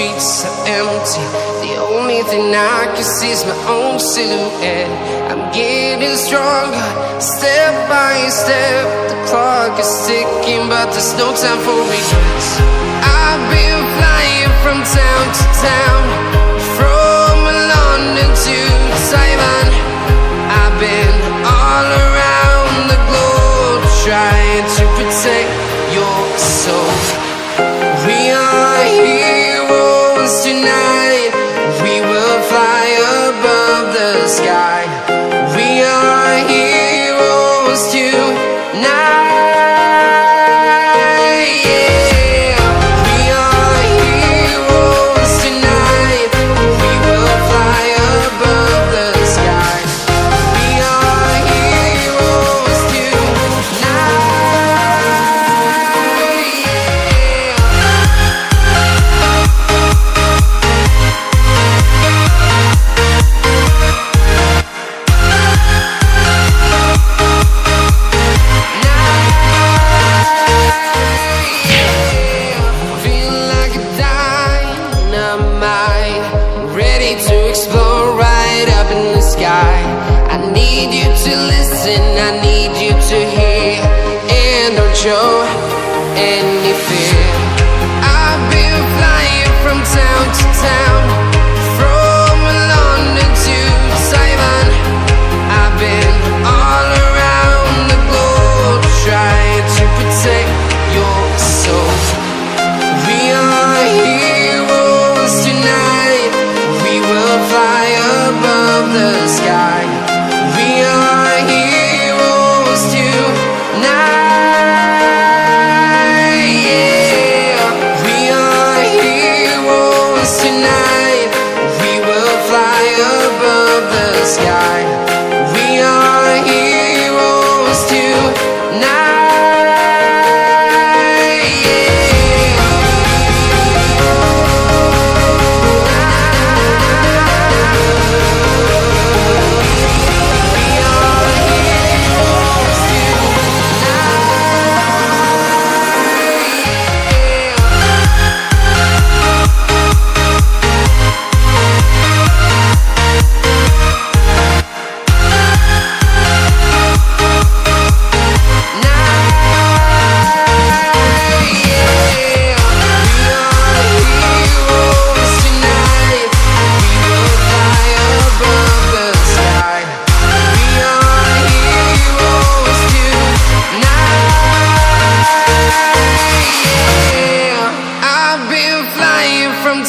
streets are empty. The only thing I can see is my own silhouette. I'm getting stronger, step by step. The clock is ticking, but there's no time for regrets. I've been flying from town to town, from London to Taiwan. I've been all around the globe, trying to protect your soul. We are heroes tonight. We will fly above the sky. We are heroes tonight. Yeah. We are heroes tonight. We will fly above the sky. We are heroes tonight. To explore right up in the sky. I need you to listen, I need you to hear, and don't show any fear. I've been flying from town to town, from London to Taiwan. I've been all around the globe, trying to protect your soul. We are heroes tonight. We will fly above the sky. We are heroes tonight. Yeah. We are heroes tonight. We will fly above the sky. We are heroes tonight.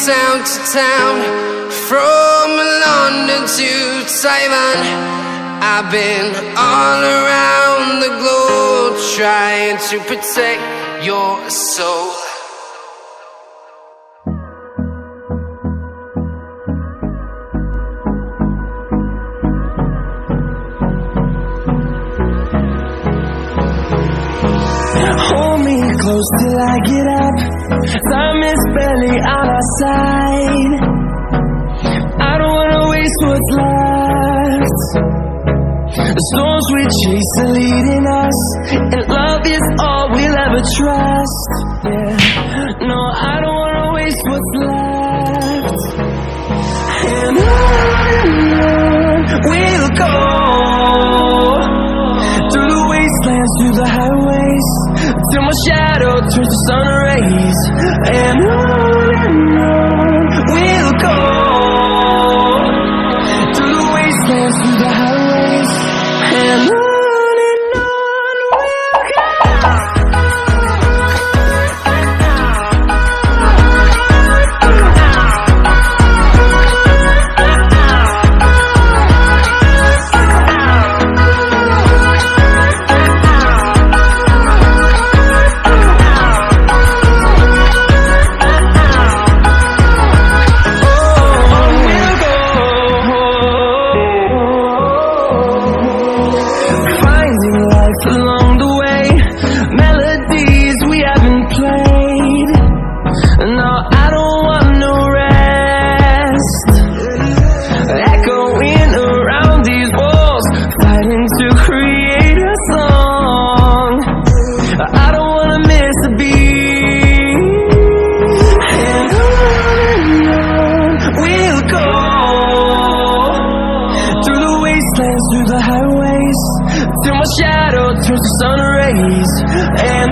Town to town, from London to Taiwan. I've been all around the globe, trying to protect your soul. Hold me close till I get up. Time is barely on our side. I don't wanna waste what's left. The storms we chase are leading us, and love is all we'll ever trust. Yeah, no, I don't wanna waste what's left. And on we'll go, through the wastelands, through the highways, till my shadow turns to sun rays. And on we'll go, through the wastelands, through the highways. And on we'll go. till my shadow turns to sun rays. And